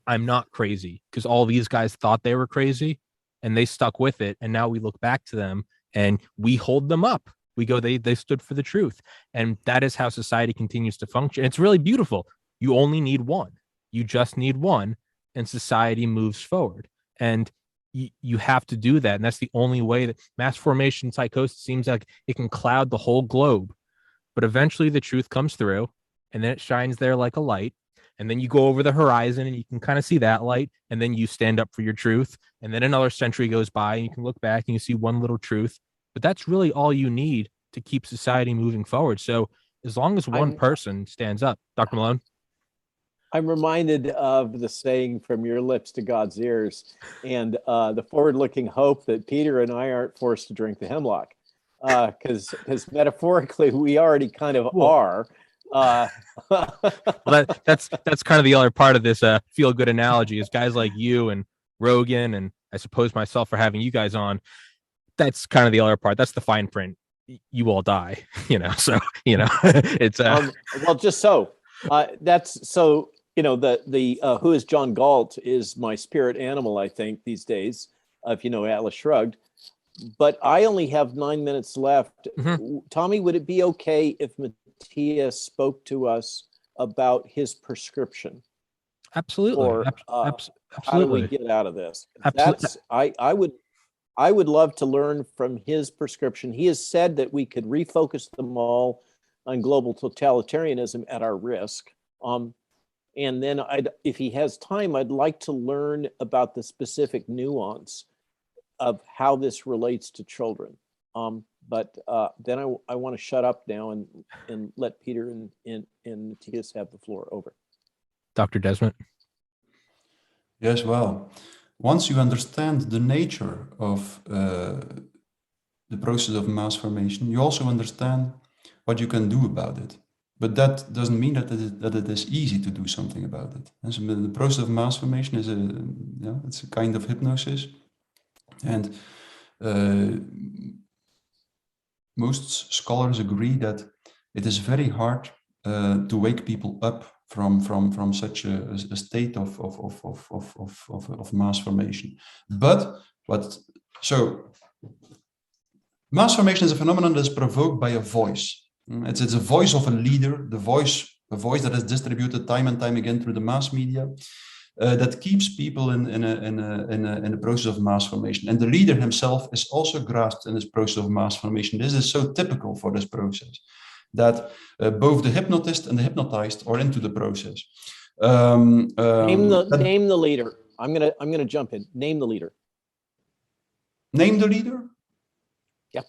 A: I'm not crazy, because all these guys thought they were crazy and they stuck with it. And now we look back to them and we hold them up. We go, they stood for the truth. And that is how society continues to function. It's really beautiful. You only need one. You just need one, and society moves forward. And you have to do that. And that's the only way. That mass formation psychosis seems like it can cloud the whole globe. But eventually the truth comes through, and then it shines there like a light. And then you go over the horizon and you can kind of see that light. And then you stand up for your truth. And then another century goes by and you can look back and you see one little truth. But that's really all you need to keep society moving forward. So as long as one person stands up, Dr. Malone.
B: I'm reminded of the saying, from your lips to God's ears, and the forward-looking hope that Peter and I aren't forced to drink the hemlock, because metaphorically we already kind of are.
A: Well, that's kind of the other part of this feel-good analogy, is guys like you and Rogan, and I suppose myself, for having you guys on. That's kind of the other part. That's the fine print. You all die, So it's
B: well, just so that's so. The Who is John Galt is my spirit animal, I think, these days, if you know Atlas Shrugged. But I only have 9 minutes left. Mm-hmm. Tommy, would it be okay if Matthias spoke to us about his prescription?
A: Absolutely.
B: Or how do we
A: Absolutely.
B: get out of this?
A: Absolutely.
B: That's I would love to learn from his prescription. He has said that we could refocus them all on global totalitarianism at our risk. And then if he has time, I'd like to learn about the specific nuance of how this relates to children. But then I want to shut up now and let Peter and Matthias have the floor. Over.
A: Dr. Desmet.
C: Yes, well, once you understand the nature of the process of mass formation, you also understand what you can do about it. But that doesn't mean that it is easy to do something about it. And so the process of mass formation is it's a kind of hypnosis, and most scholars agree that it is very hard to wake people up from such a state of mass formation. So mass formation is a phenomenon that is provoked by a voice. It's a voice of a leader, a voice that is distributed time and time again through the mass media, that keeps people in a process of mass formation. And the leader himself is also grasped in this process of mass formation. This is so typical for this process, that both the hypnotist and the hypnotized are into the process.
B: Name the leader. I'm gonna jump in. Name the leader.
C: Name the leader.
B: Yeah.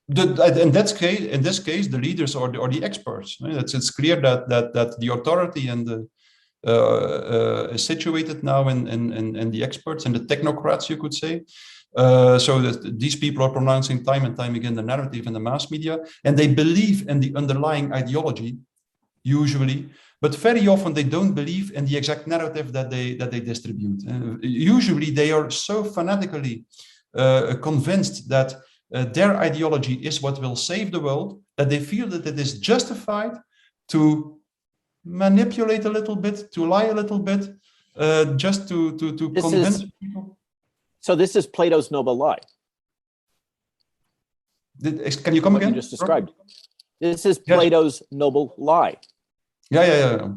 C: In this case, the leaders are the experts. It's clear that the authority and is situated now in the experts and the technocrats, you could say. So that these people are pronouncing time and time again the narrative in the mass media, and they believe in the underlying ideology, usually, but very often they don't believe in the exact narrative that they distribute. Usually they are so fanatically convinced that their ideology is what will save the world, that they feel that it is justified to manipulate a little bit, to lie a little bit, just to convince people.
B: So this is Plato's noble lie.
C: Can you come again?
B: You just described. This is Plato's noble lie.
C: Yeah.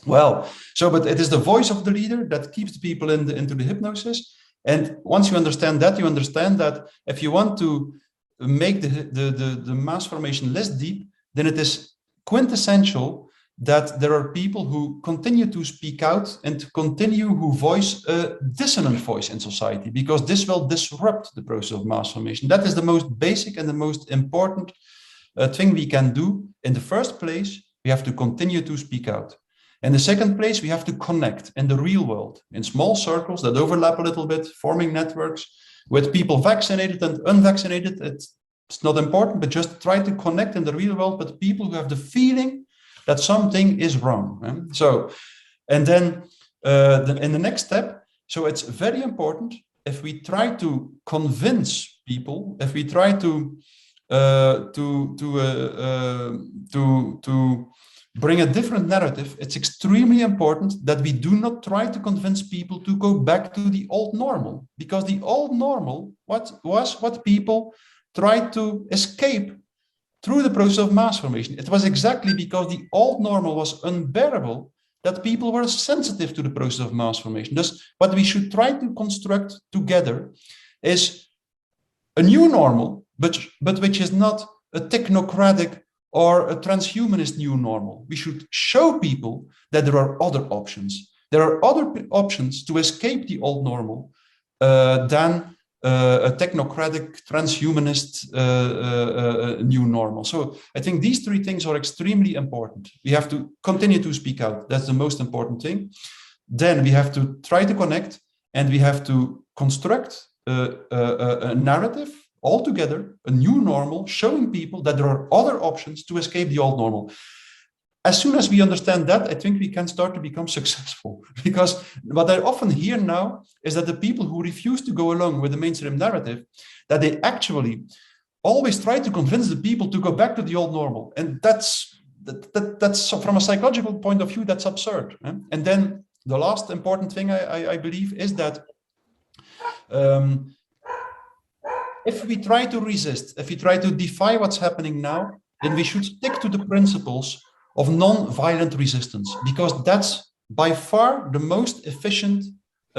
C: Well, but it is the voice of the leader that keeps the people into the hypnosis. And once you understand that if you want to make the mass formation less deep, then it is quintessential that there are people who continue to speak out and who voice a dissonant voice in society, because this will disrupt the process of mass formation. That is the most basic and the most important thing we can do. In the first place, we have to continue to speak out. In the second place, we have to connect in the real world, in small circles that overlap a little bit, forming networks with people vaccinated and unvaccinated. It's not important, but just try to connect in the real world with people who have the feeling that something is wrong. So, and then in the next step, so it's very important, if we try to convince people, if we try to bring a different narrative, it's extremely important that we do not try to convince people to go back to the old normal, because the old normal what people tried to escape through the process of mass formation. It was exactly because the old normal was unbearable that people were sensitive to the process of mass formation. Thus, what we should try to construct together is a new normal, but which is not a technocratic or a transhumanist new normal. We should show people that there are other options. There are other options to escape the old normal than a technocratic, transhumanist new normal. So I think these three things are extremely important. We have to continue to speak out. That's the most important thing. Then we have to try to connect, and we have to construct a narrative altogether, a new normal, showing people that there are other options to escape the old normal. As soon as we understand that, I think we can start to become successful. Because what I often hear now is that the people who refuse to go along with the mainstream narrative, that they actually always try to convince the people to go back to the old normal. And that's from a psychological point of view, that's absurd. And then the last important thing I believe is that if we try to resist, if we try to defy what's happening now, then we should stick to the principles of non-violent resistance, because that's by far the most efficient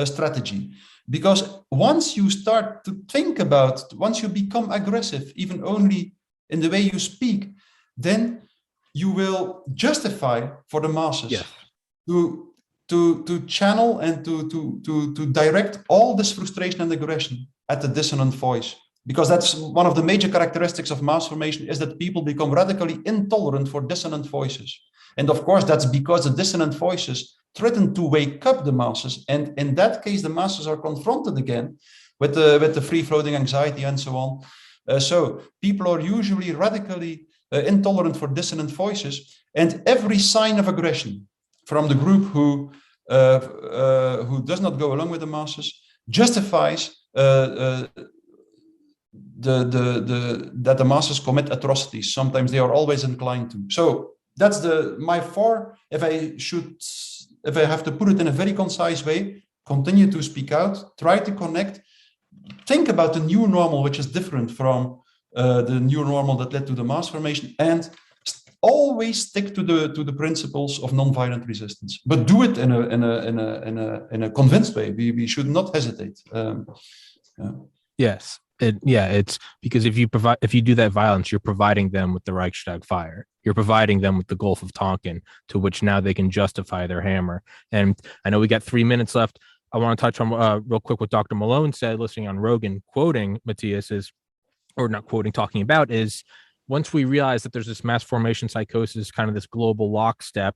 C: strategy. Because once you start to think about, once you become aggressive, even only in the way you speak, then you will justify for the masses to channel and to direct all this frustration and aggression at the dissonant voice. Because that's one of the major characteristics of mass formation, is that people become radically intolerant for dissonant voices. And of course, that's because the dissonant voices threaten to wake up the masses. And in that case, the masses are confronted again with the free-floating anxiety and so on. So people are usually radically intolerant for dissonant voices. And every sign of aggression from the group who does not go along with the masses justifies that the masses commit atrocities. Sometimes they are always inclined to. So that's if I have to put it in a very concise way, continue to speak out, try to connect, think about the new normal, which is different from the new normal that led to the mass formation, and always stick to the principles of nonviolent resistance, but do it in a convinced way. We should not hesitate.
A: Yes. It's because if you do that violence, you're providing them with the Reichstag fire. You're providing them with the Gulf of Tonkin, to which now they can justify their hammer. And I know we got 3 minutes left. I want to touch on real quick what Dr. Malone said, listening on Rogan, quoting Matthias, talking about is, once we realize that there's this mass formation psychosis, kind of this global lockstep,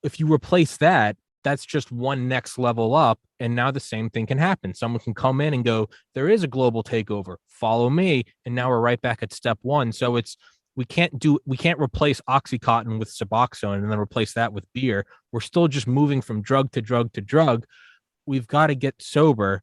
A: if you replace that, that's just one next level up. And now the same thing can happen. Someone can come in and go, there is a global takeover, follow me. And now we're right back at step one. So we can't replace Oxycontin with Suboxone and then replace that with beer. We're still just moving from drug to drug to drug. We've got to get sober,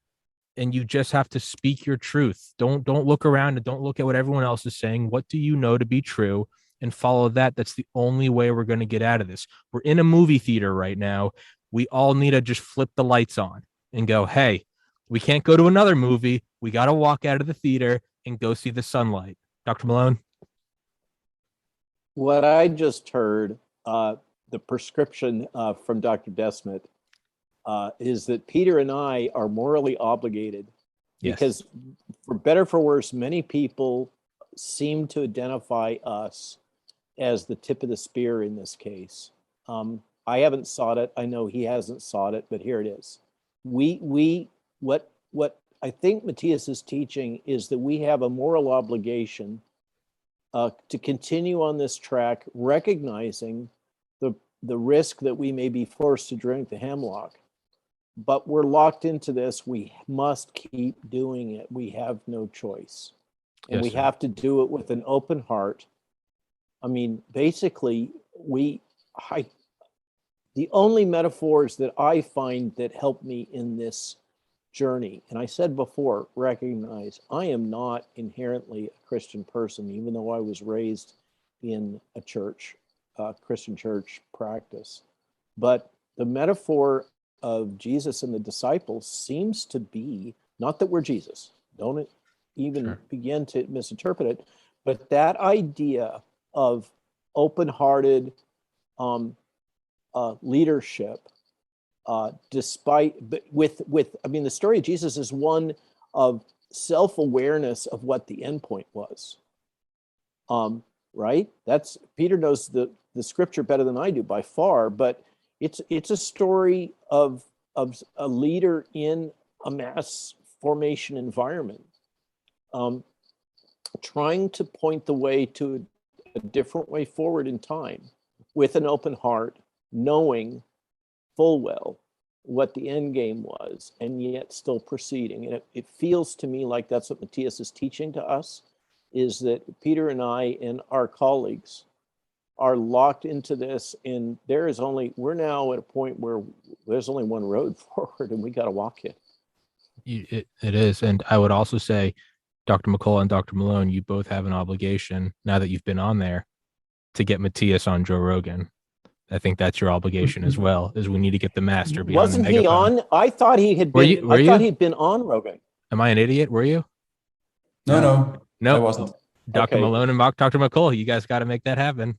A: and you just have to speak your truth. Don't look around and don't look at what everyone else is saying. What do you know to be true? And follow that. That's the only way we're going to get out of this. We're in a movie theater right now. We all need to just flip the lights on and go, hey, we can't go to another movie. We got to walk out of the theater and go see the sunlight. Dr. Malone?
B: What I just heard, the prescription from Dr. Desmet, is that Peter and I are morally obligated, because for better or for worse, many people seem to identify us as the tip of the spear in this case. I haven't sought it. I know he hasn't sought it, but here it is. What I think Matthias is teaching is that we have a moral obligation to continue on this track, recognizing the risk that we may be forced to drink the hemlock. But we're locked into this. We must keep doing it. We have no choice. And we have to do it with an open heart. I mean, basically, the only metaphors that I find that help me in this journey, and I said before, recognize I am not inherently a Christian person, even though I was raised in a church, Christian church practice. But the metaphor of Jesus and the disciples seems to be, not that we're Jesus, don't even begin to misinterpret it, but that idea of open-hearted leadership, the story of Jesus is one of self-awareness of what the end point was. Right? That's Peter knows the scripture better than I do by far, but it's a story of a leader in a mass formation environment, trying to point the way to a different way forward in time with an open heart, knowing full well what the end game was, and yet still proceeding. And it feels to me like that's what Matthias is teaching to us, is that Peter and I and our colleagues are locked into this, and we're now at a point where there's only one road forward, and we got to walk it.
A: It is. And I would also say, Dr. McCullough and Dr. Malone, you both have an obligation, now that you've been on there, to get Matthias on Joe Rogan. I think that's your obligation as well, is we need to get the master beyond
B: Wasn't
A: the megaphone.
B: he on? I thought he had been. I thought he'd been on Rogan.
A: Am I an idiot? Were you?
C: No, I wasn't.
A: Dr.
B: Okay.
A: Malone and Dr. McCullough, you guys got to make that happen.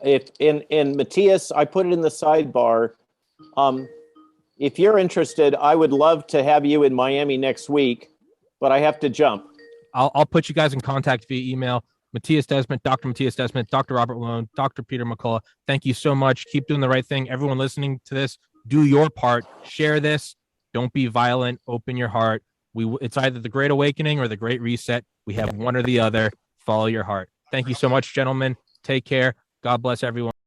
B: if in Matthias, I put it in the sidebar. If you're interested, I would love to have you in Miami next week, but I have to jump.
A: I'll put you guys in contact via email. Matthias Desmet, Dr. Matthias Desmet, Dr. Robert Malone, Dr. Peter McCullough. Thank you so much. Keep doing the right thing. Everyone listening to this, do your part. Share this. Don't be violent. Open your heart. It's either the Great Awakening or the Great Reset. We have one or the other. Follow your heart. Thank you so much, gentlemen. Take care. God bless everyone.